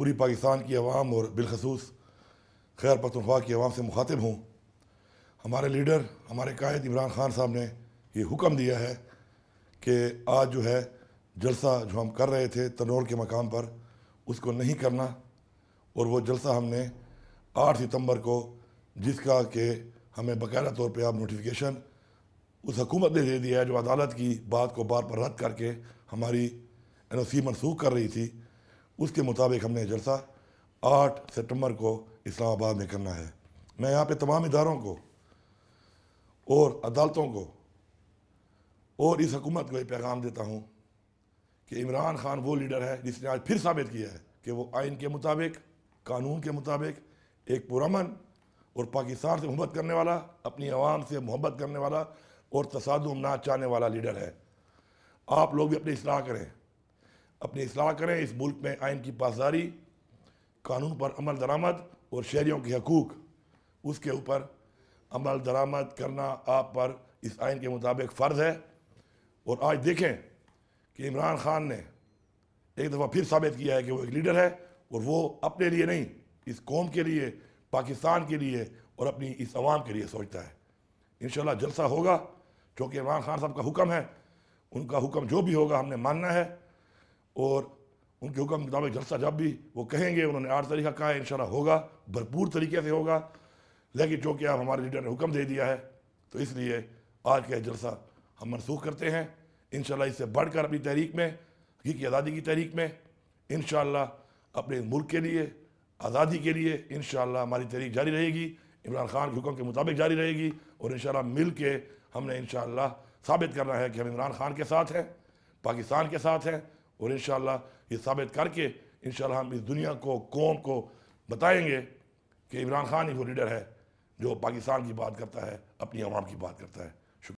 پوری پاکستان کی عوام اور بالخصوص خیبر پختونخوا کی عوام سے مخاطب ہوں۔ ہمارے لیڈر، ہمارے قائد عمران خان صاحب نے یہ حکم دیا ہے کہ آج جو ہے جلسہ جو ہم کر رہے تھے تنور کے مقام پر، اس کو نہیں کرنا، اور وہ جلسہ ہم نے 8 ستمبر کو، جس کا کہ ہمیں باقاعدہ طور پہ آپ نوٹیفیکیشن اس حکومت نے دے دیا ہے جو عدالت کی بات کو بار پر رد کر کے ہماری NOC منسوخ کر رہی تھی، اس کے مطابق ہم نے جلسہ 8 ستمبر کو اسلام آباد میں کرنا ہے۔ میں یہاں پہ تمام اداروں کو اور عدالتوں کو اور اس حکومت کو یہ پیغام دیتا ہوں کہ عمران خان وہ لیڈر ہے جس نے آج پھر ثابت کیا ہے کہ وہ آئین کے مطابق، قانون کے مطابق ایک پرامن اور پاکستان سے محبت کرنے والا، اپنی عوام سے محبت کرنے والا اور تصادم نہ چاہنے والا لیڈر ہے۔ آپ لوگ بھی اپنی اصلاح کریں، اس ملک میں آئین کی پاسداری، قانون پر عمل درآمد اور شہریوں کے حقوق، اس کے اوپر عمل درآمد کرنا آپ پر اس آئین کے مطابق فرض ہے۔ اور آج دیکھیں کہ عمران خان نے ایک دفعہ پھر ثابت کیا ہے کہ وہ ایک لیڈر ہے، اور وہ اپنے لیے نہیں، اس قوم کے لیے، پاکستان کے لیے اور اپنی اس عوام کے لیے سوچتا ہے۔ انشاءاللہ جلسہ ہوگا، چونکہ عمران خان صاحب کا حکم ہے، ان کا حکم جو بھی ہوگا ہم نے ماننا ہے، اور ان کے حکم کے مطابق جلسہ جب بھی وہ کہیں گے، انہوں نے 8 تاریخ کا کہا ہے، انشاءاللہ ہوگا، بھرپور طریقے سے ہوگا۔ لیکن چونکہ اب ہمارے لیڈر نے حکم دے دیا ہے، تو اس لیے آج کا جلسہ ہم منسوخ کرتے ہیں۔ انشاءاللہ اس سے بڑھ کر اپنی تحریک میں، حقیقی آزادی کی تحریک میں، انشاءاللہ اپنے ملک کے لیے، آزادی کے لیے انشاءاللہ ہماری تحریک جاری رہے گی، عمران خان کے حکم کے مطابق جاری رہے گی، اور انشاءاللہ مل کے ہم نے انشاءاللہ ثابت کرنا ہے کہ ہم عمران خان کے ساتھ ہیں، پاکستان کے ساتھ ہیں، اور انشاءاللہ یہ ثابت کر کے انشاءاللہ ہم اس دنیا کو، قوم کو بتائیں گے کہ عمران خان ہی وہ لیڈر ہے جو پاکستان کی بات کرتا ہے، اپنی عوام کی بات کرتا ہے۔